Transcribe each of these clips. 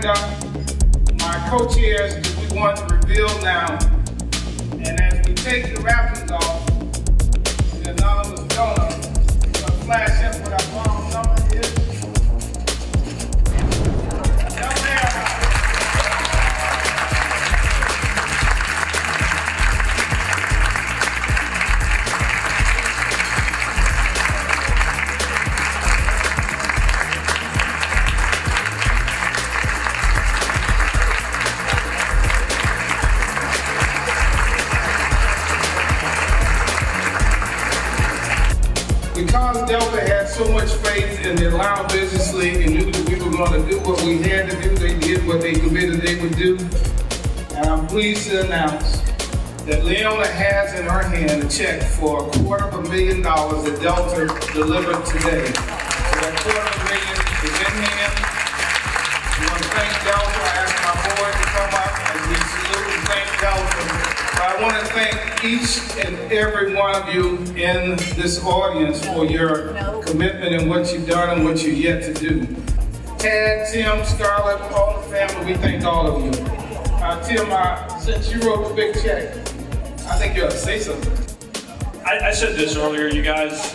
find my co-chairs that we want to reveal now. And as we take the wrappings off, the anonymous donor will flash up what our phone number is. Because Delta had so much faith in the Atlanta Business League and knew that we were going to do what we had to do, they did what they committed they would do. And I'm pleased to announce that Leona has in her hand a check for $250,000 that Delta delivered today. So that $250,000 is in hand. We want to thank Delta. I ask my board to come up as we salute and thank Delta. I want to thank each and every one of you in this audience for your commitment and what you've done and what you're yet to do. Tad, Tim, Scarlett, all the family, we thank all of you. Tim, since you wrote the big check, I think you ought to say something. I said this earlier, you guys.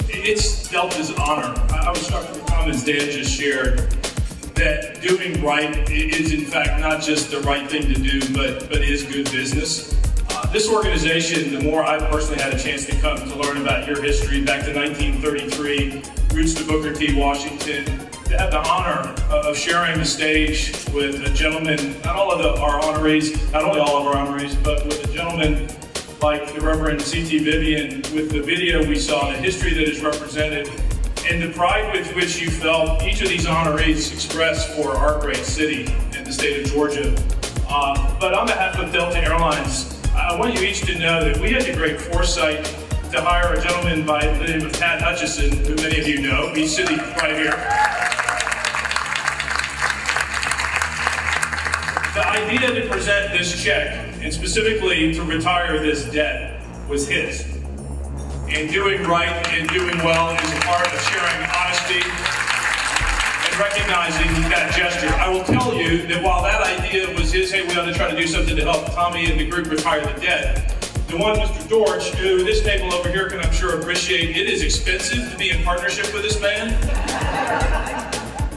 It's Delta's honor. I was struck with the comments Dan just shared, that doing right is in fact not just the right thing to do, but is good business. This organization, the more I personally had a chance to come to learn about your history back to 1933, roots to Booker T. Washington, to have the honor of sharing the stage with a gentleman, not only all of our honorees, but with a gentleman like the Reverend C.T. Vivian, with the video we saw, the history that is represented, and the pride with which you felt each of these honorees expressed for our great city in the state of Georgia. But on behalf of Delta Airlines, I want you each to know that we had the great foresight to hire a gentleman by the name of Pat Hutchison, who many of you know. He's sitting right here. The idea to present this check, and specifically to retire this debt, was his. And doing right and doing well is a part of sharing honesty and recognizing that gesture. I will tell you that while that idea was his, hey, we ought to try to do something to help Tommy and the group retire the debt, the one Mr. Dortch, who this table over here can I'm sure appreciate, it is expensive to be in partnership with this man.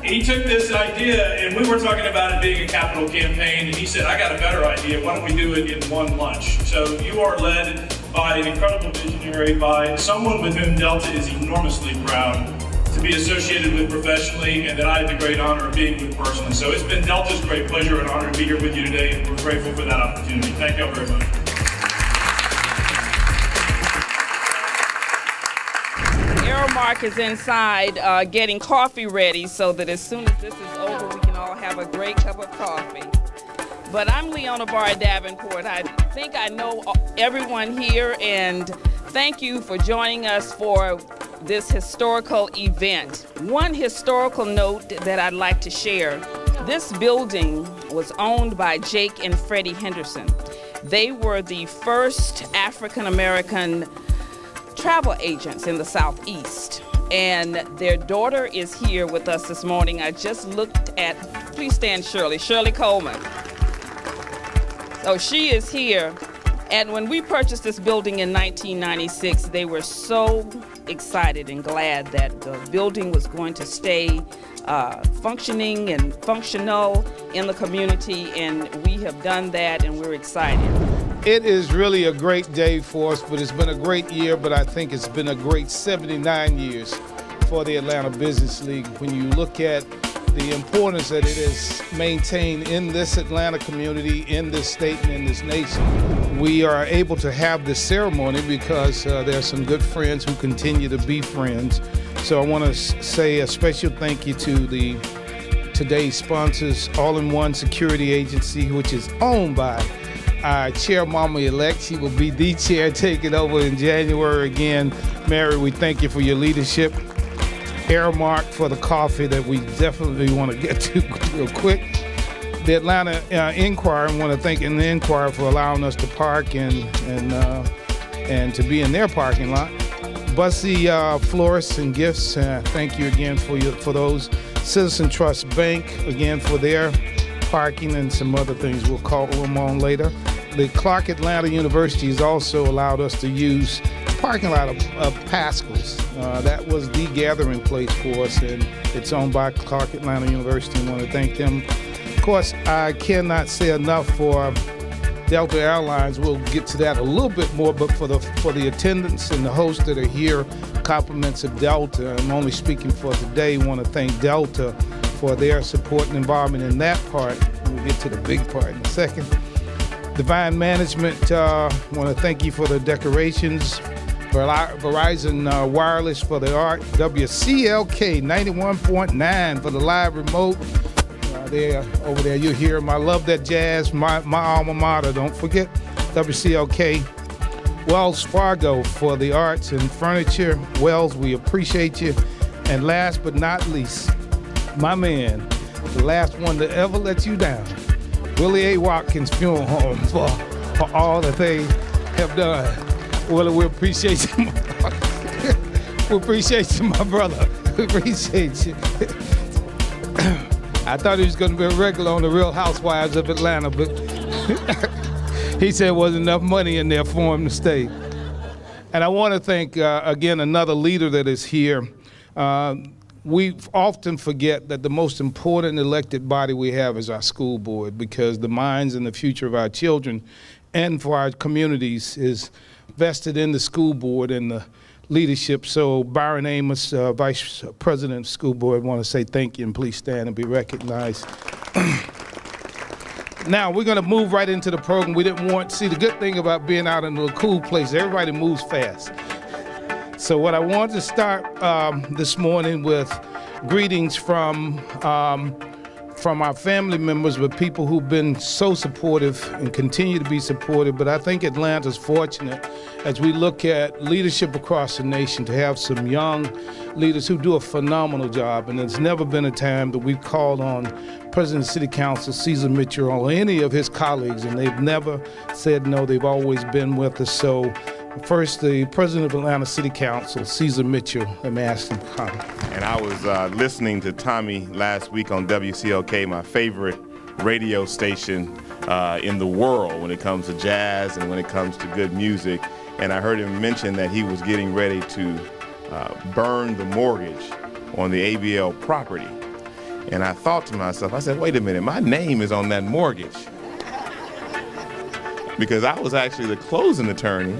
He took this idea, and we were talking about it being a capital campaign, and he said, I got a better idea, why don't we do it in one lunch? So you are led by an incredible visionary, by someone with whom Delta is enormously proud to be associated with professionally, and that I have the great honor of being with personally. So it's been Delta's great pleasure and honor to be here with you today, and we're grateful for that opportunity. Thank you all very much. Mark is inside getting coffee ready so that as soon as this is over, we can all have a great cup of coffee. But I'm Leona Barr Davenport. I think I know everyone here, and thank you for joining us for this historical event. One historical note that I'd like to share. This building was owned by Jake and Freddie Henderson. They were the first African-American travel agents in the Southeast, and their daughter is here with us this morning. I just looked at, please stand Shirley Coleman. So she is here, and when we purchased this building in 1996, they were so excited and glad that the building was going to stay functioning and functional in the community, and we have done that, and we're excited. It is really a great day for us, but it's been a great year, but I think it's been a great 79 years for the Atlanta Business League. When you look at the importance that it has maintained in this Atlanta community, in this state, and in this nation, we are able to have this ceremony because there are some good friends who continue to be friends. So I want to say a special thank you to today's sponsors, All-in-One Security Agency, which is owned by our chair mama-elect. She will be the chair taking over in January again. Mary, we thank you for your leadership. Aramark for the coffee that we definitely want to get to real quick. The Atlanta Inquirer, I want to thank the Inquirer for allowing us to park and to be in their parking lot. Bussy Florists and Gifts, thank you again for those. Citizen Trust Bank, again, for their parking and some other things we'll call them on later. The Clark Atlanta University has also allowed us to use the parking lot of Pascal's. That was the gathering place for us, and it's owned by Clark Atlanta University. I want to thank them. Of course, I cannot say enough for Delta Airlines. We'll get to that a little bit more, but for the attendants and the hosts that are here, compliments of Delta. I'm only speaking for today. I want to thank Delta for their support and involvement in that part. We'll get to the big part in a second. Divine Management, want to thank you for the decorations. Verizon Wireless for the art. WCLK 91.9 for the live remote. Over there, you hear them. I love that jazz, my alma mater, don't forget. WCLK. Wells Fargo for the arts and furniture. Wells, we appreciate you. And last but not least, my man, the last one to ever let you down, Willie A. Watkins Funeral Home for all that they have done. Willie, we appreciate you. We appreciate you, my brother. We appreciate you. I thought he was going to be a regular on the Real Housewives of Atlanta, but he said there wasn't enough money in there for him to stay. And I want to thank, again, another leader that is here. We often forget that the most important elected body we have is our school board, because the minds and the future of our children and for our communities is vested in the school board and the leadership. So Byron Amos, Vice President of the School Board, I want to say thank you, and please stand and be recognized. Now we're going to move right into the program. We didn't want, see, the good thing about being out in a cool place, everybody moves fast. So what I want to start this morning with greetings from our family members, with people who've been so supportive and continue to be supportive. But I think Atlanta's fortunate, as we look at leadership across the nation, to have some young leaders who do a phenomenal job. And there's never been a time that we've called on President of the City Council, Caesar Mitchell, or any of his colleagues, and they've never said no. They've always been with us. So first, the President of Atlanta City Council, Caesar Mitchell, let me ask him to comment. And I was listening to Tommy last week on WCLK, my favorite radio station in the world when it comes to jazz and when it comes to good music. And I heard him mention that he was getting ready to burn the mortgage on the ABL property. And I thought to myself, I said, wait a minute, my name is on that mortgage. Because I was actually the closing attorney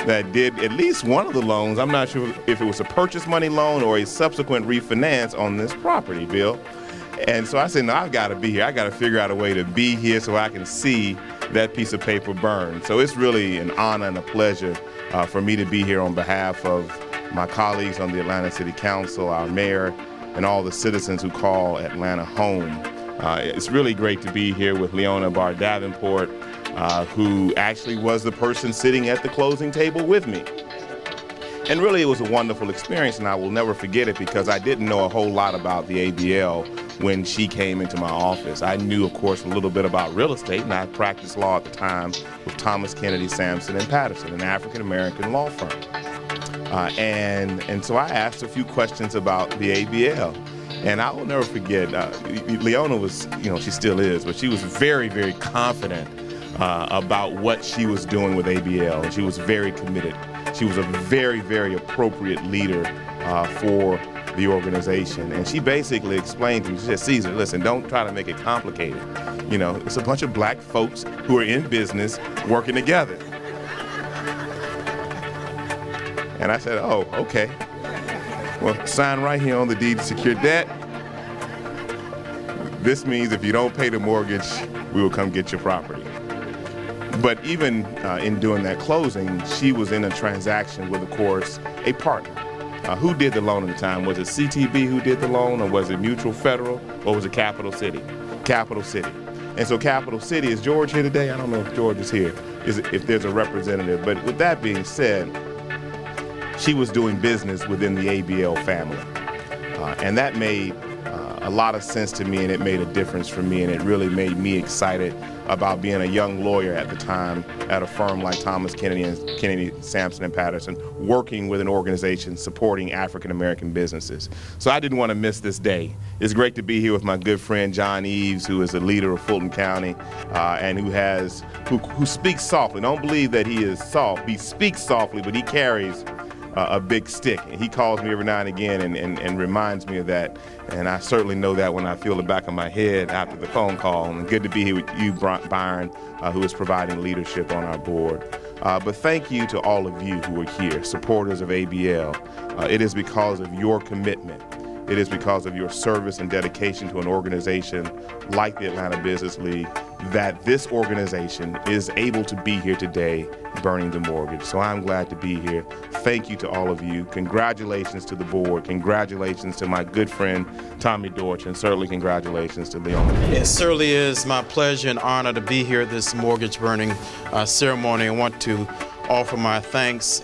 that did at least one of the loans. I'm not sure if it was a purchase money loan or a subsequent refinance on this property, Bill. And so I said, no, I've got to be here. I got to figure out a way to be here so I can see that piece of paper burn. So it's really an honor and a pleasure for me to be here on behalf of my colleagues on the Atlanta City Council, our mayor, and all the citizens who call Atlanta home. It's really great to be here with Leona Barr Davenport, who actually was the person sitting at the closing table with me. And really, it was a wonderful experience, and I will never forget it, because I didn't know a whole lot about the ABL when she came into my office. I knew, of course, a little bit about real estate, and I practiced law at the time with Thomas Kennedy Sampson and Patterson, an African-American law firm. And so I asked a few questions about the ABL. And I will never forget, Leona was, she still is, but she was very, very confident about what she was doing with ABL. And she was very committed. She was a very, very appropriate leader for the organization. And she basically explained to me, she said, Caesar, listen, don't try to make it complicated. It's a bunch of black folks who are in business working together. And I said, oh, okay. Well, sign right here on the deed to secure debt. This means if you don't pay the mortgage, we will come get your property. But even in doing that closing, she was in a transaction with, of course, a partner. Who did the loan at the time? Was it CTB who did the loan, or was it Mutual Federal, or was it Capital City? Capital City. And so Capital City, is George here today? I don't know if George is here, if there's a representative. But with that being said, she was doing business within the ABL family. And that made a lot of sense to me, and it made a difference for me, and it really made me excited about being a young lawyer at the time at a firm like Thomas Kennedy and Kennedy, Sampson and Patterson, working with an organization supporting African-American businesses. So I didn't want to miss this day. It's great to be here with my good friend John Eves, who is the leader of Fulton County, and who speaks softly. Don't believe that he is soft. He speaks softly, but he carries a big stick. And he calls me every now and again and reminds me of that. And I certainly know that when I feel the back of my head after the phone call. And good to be here with you, Byron, who is providing leadership on our board. But thank you to all of you who are here, supporters of ABL. It is because of your commitment. It is because of your service and dedication to an organization like the Atlanta Business League that this organization is able to be here today burning the mortgage. So I'm glad to be here. Thank you to all of you. Congratulations to the board. Congratulations to my good friend Tommy Dortch, and certainly congratulations to Leon. It certainly is my pleasure and honor to be here at this mortgage burning ceremony. I want to offer my thanks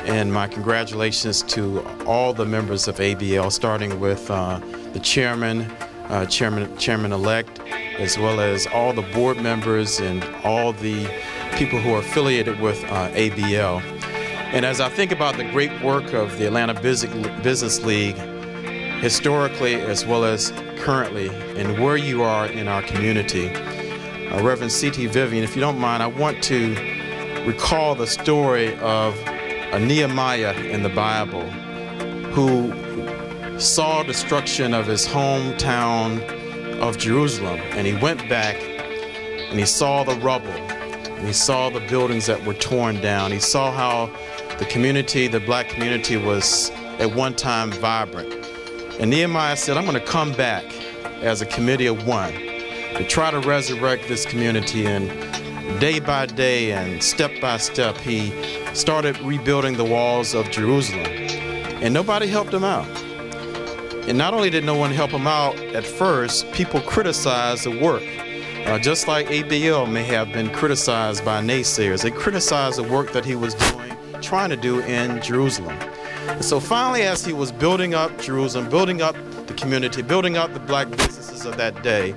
and my congratulations to all the members of ABL, starting with the chairman-elect, as well as all the board members and all the people who are affiliated with ABL. And as I think about the great work of the Atlanta Business League, historically as well as currently, and where you are in our community, Reverend C.T. Vivian, if you don't mind, I want to recall the story of Nehemiah in the Bible, who saw destruction of his hometown of Jerusalem, and he went back and he saw the rubble, and he saw the buildings that were torn down. He saw how the community, the black community, was at one time vibrant. And Nehemiah said, I'm going to come back as a committee of one to try to resurrect this community. And day by day and step by step, he started rebuilding the walls of Jerusalem. And nobody helped him out. And not only did no one help him out at first, people criticized the work. Just like ABL may have been criticized by naysayers. They criticized the work that he was doing, trying to do in Jerusalem. And so finally, as he was building up Jerusalem, building up the community, building up the black businesses of that day,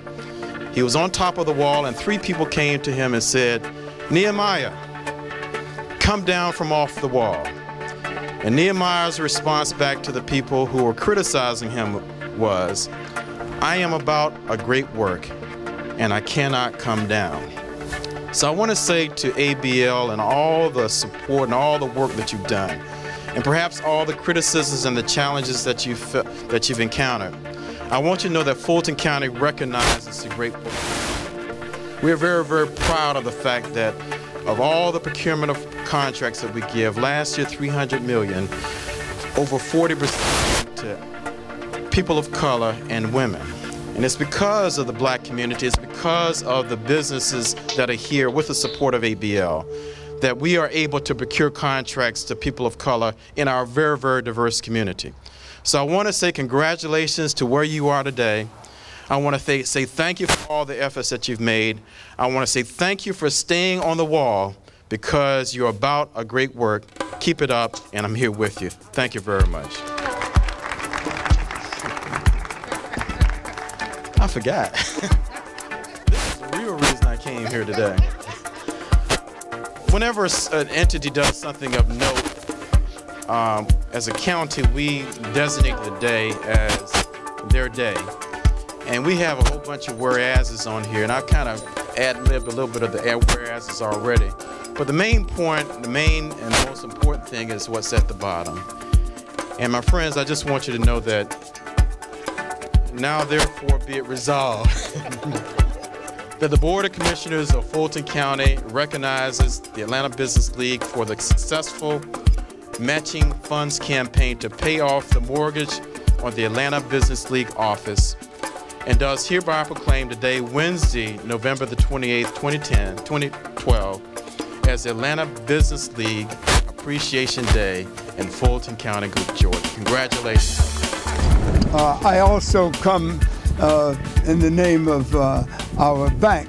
he was on top of the wall, and three people came to him and said, Nehemiah, come down from off the wall. And Nehemiah's response back to the people who were criticizing him was, I am about a great work, and I cannot come down. So I want to say to ABL and all the support and all the work that you've done, and perhaps all the criticisms and the challenges that you've encountered, I want you to know that Fulton County recognizes the great work. We're very, very proud of the fact that of all the procurement of contracts that we give, last year $300 million, over 40% to people of color and women. And it's because of the black community, it's because of the businesses that are here with the support of ABL that we are able to procure contracts to people of color in our very, very diverse community. So I want to say congratulations to where you are today. I want to say thank you for all the efforts that you've made. I want to say thank you for staying on the wall because you're about a great work. Keep it up, and I'm here with you. Thank you very much. I forgot. This is the real reason I came here today. Whenever an entity does something of note, as a county, we designate the day as their day. And we have a whole bunch of whereases on here, and I kind of ad-libbed a little bit of the whereases already. But the main point, the main and the most important thing is what's at the bottom. And my friends, I just want you to know that now therefore be it resolved that the Board of Commissioners of Fulton County recognizes the Atlanta Business League for the successful matching funds campaign to pay off the mortgage on the Atlanta Business League office, and does hereby proclaim today, Wednesday, November the 28th, 2012, as the Atlanta Business League Appreciation Day in Fulton County, Georgia. Congratulations. I also come in the name of our bank,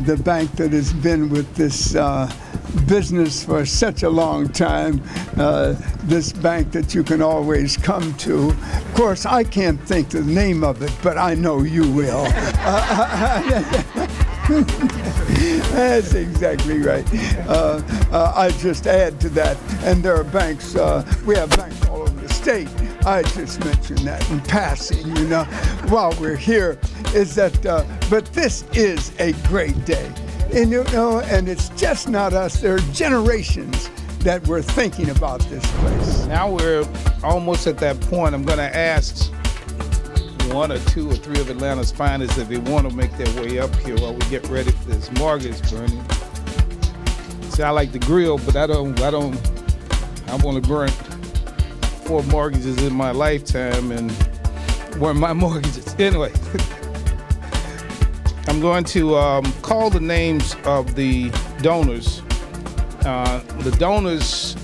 the bank that has been with this business for such a long time, this bank that you can always come to. Of course, I can't think the name of it, but I know you will. That's exactly right. I just add to that, and there are banks, we have banks all over the state. I just mentioned that in passing, you know, while we're here, is that, but this is a great day. And, you know, and it's just not us, there are generations that we're thinking about this place. Now we're almost at that point. I'm going to ask one or two or three of Atlanta's finest if they want to make their way up here while we get ready for this mortgage burning. See, I like to grill, but I want to burn 4 mortgages in my lifetime, and were my mortgages. Anyway, I'm going to call the names of the donors. The donors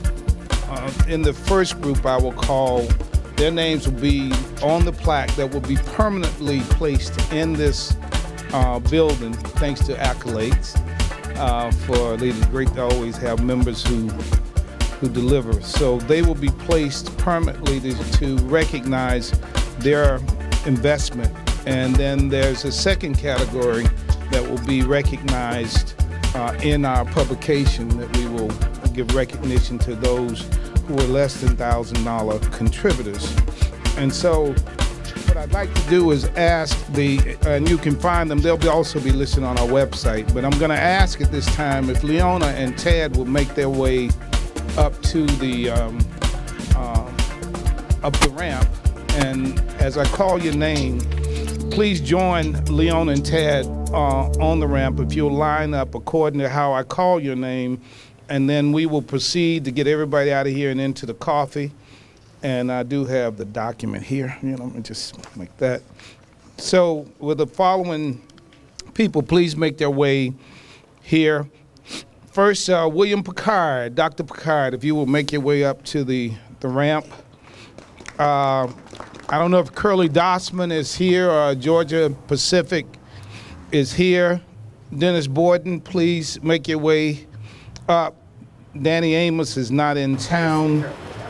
in the first group I will call, their names will be on the plaque that will be permanently placed in this building, thanks to accolades. For it's great to always have members who deliver. So they will be placed permanently to recognize their investment. And then there's a second category that will be recognized in our publication, that we will give recognition to those who are less than $1,000 contributors. And so what I'd like to do is ask and you can find them, they'll also be listed on our website, but I'm gonna ask at this time if Leona and Tad will make their way up to the ramp. And as I call your name, please join Leona and Tad on the ramp if you'll line up according to how I call your name, and then we will proceed to get everybody out of here and into the coffee. And I do have the document here, you know, just like that. So with the following people, please make their way here. First, William Picard, Dr. Picard, if you will make your way up to the ramp. I don't know if Curly Dossman is here or Georgia Pacific is here. Dennis Borden, please make your way up. Danny Amos is not in town.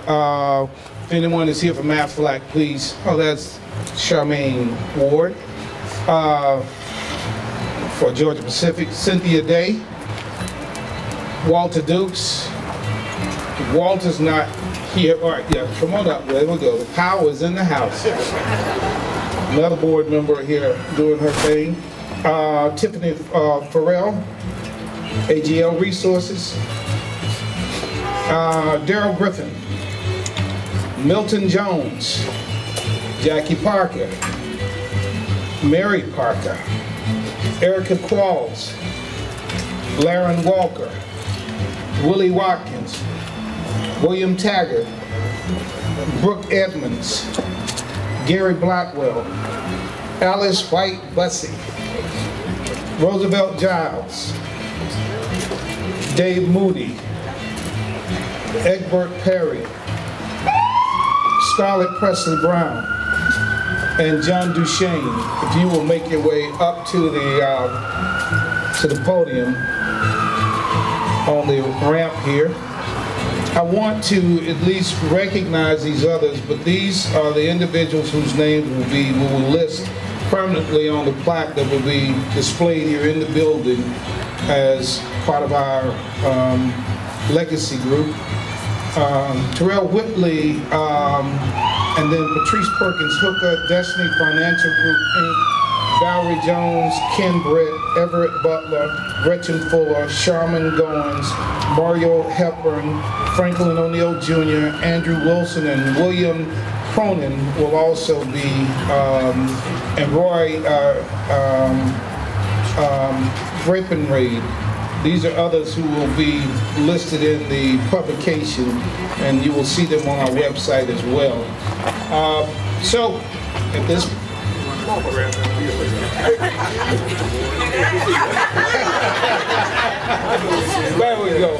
If anyone is here from Aflac, please. Oh, that's Charmaine Ward. For Georgia Pacific, Cynthia Day. Walter Dukes. Walter's not here. All right, yeah, come on up. There we go. The power is in the house. Another board member here doing her thing. Tiffany Farrell, AGL Resources. Daryl Griffin. Milton Jones. Jackie Parker. Mary Parker. Erica Qualls. Laren Walker. Willie Watkins. William Taggart. Brooke Edmonds. Gary Blackwell. Alice White Bussey. Roosevelt Giles. Dave Moody. Egbert Perry. Scarlett Presley Brown. And John Duchesne. If you will make your way up to the podium on the ramp here. I want to at least recognize these others, but these are the individuals whose names we will list permanently on the plaque that will be displayed here in the building as part of our legacy group. Terrell Whitley, and then Patrice Perkins Hooker, Destiny Financial Group, Inc., Valerie Jones, Ken Britt, Everett Butler, Gretchen Fuller, Sharman Goins, Mario Hepburn, Franklin O'Neill Jr., Andrew Wilson, and William Cronin will also be, and Roy Grapenraid. These are others who will be listed in the publication, and you will see them on our website as well. So, at this there we go.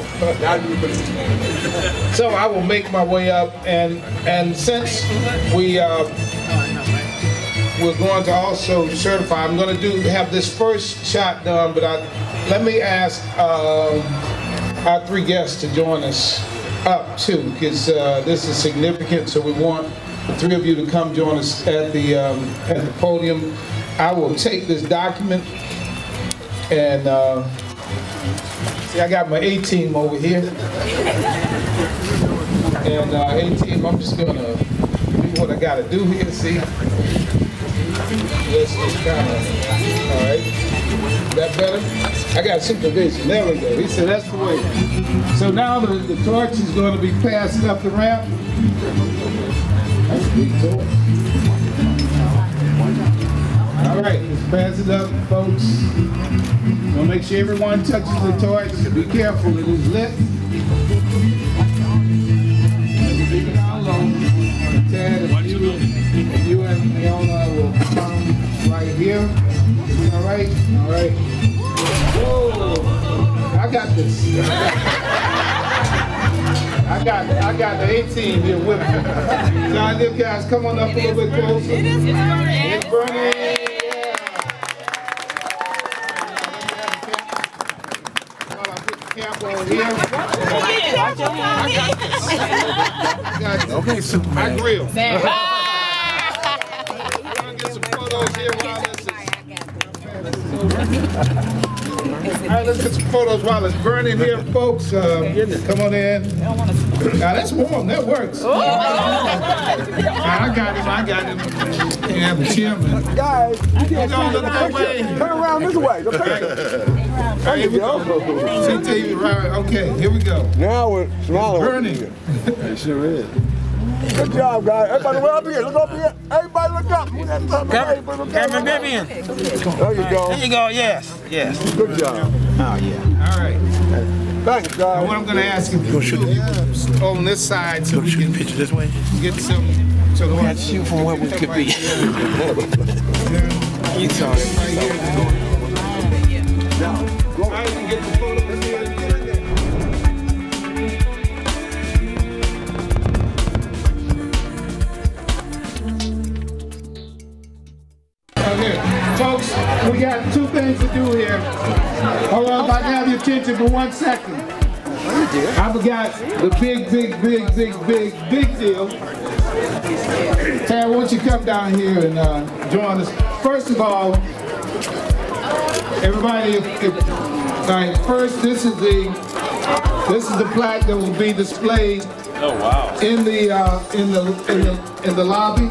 So I will make my way up, and since we're going to also certify, I'm going to have this first shot done, but let me ask our 3 guests to join us up too, because this is significant. So we want the 3 of you to come join us at the podium. I will take this document and see, I got my A-team over here. And A-team, I'm just gonna do what I gotta do here. See, let's just kind of, all right. That better? I got supervision. There we go. He said that's the way. So now the torch is going to be passed up the ramp. That's a big torch. All right, let's pass it up, folks. We'll make sure everyone touches the torch. Be careful, it is lit. Leave it down low. Tad, if you and Leona will come right here. All right, all right. Whoa, I got this. I got the A-team here with me. John, you guys, come on up a little bit closer. It's burning. It's burning. Camp over here. Okay, so my grill. We're gonna get some photos here while this is. All right, let's get some photos while it's burning here, folks. Come on in. Now that's warm. That works. I got him. Yeah, the chairman. Guys, you don't look that way. Turn around this way. All right, here we go. CTV, right? Okay, here we go. Now we're smiling. Burning. It sure is. Good job, guys. Everybody, look up here. Look up here. Everybody, look up. Camera Vivian. There you go. There you go. Yes. Yes. Good job. Oh yeah. All right. Thanks, guys. Now what I'm going to ask you to do on this side so we can picture this way. Get some. So the Can't shoot from where we could be. You saw it. Right here. All right, you can get the photo. Okay, folks, we got 2 things to do here. Hold on, if I can have your attention for 1 second. I forgot the big deal. Tad, why don't you come down here and join us? First of all, everybody, all right, first this is the plaque that will be displayed. Oh wow! In the lobby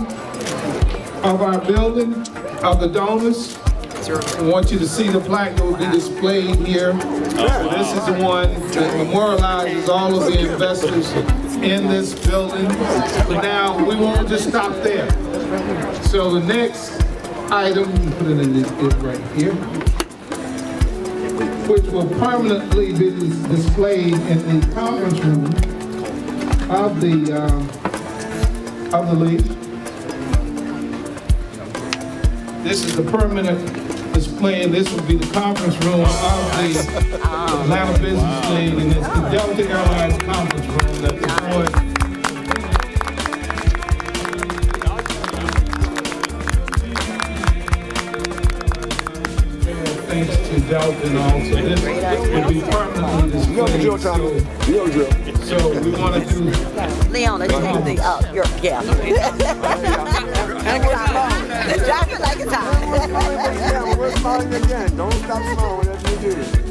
of our building of the donors. I want you to see the plaque that will be displayed here. So this is the one that memorializes all of the investors in this building. But now we won't just stop there. So the next item, put it in this right here, which will permanently be displayed in the conference room of the league. This is the permanent display, and this will be the conference room of the Atlanta Business League, and it's the Delta Airlines conference room that the board. Thanks to Delta and all, so this will be permanently displayed. So we want to do. Leona, take the yeah. Drop it like it's hot. We're smiling again. Don't stop smiling as you do.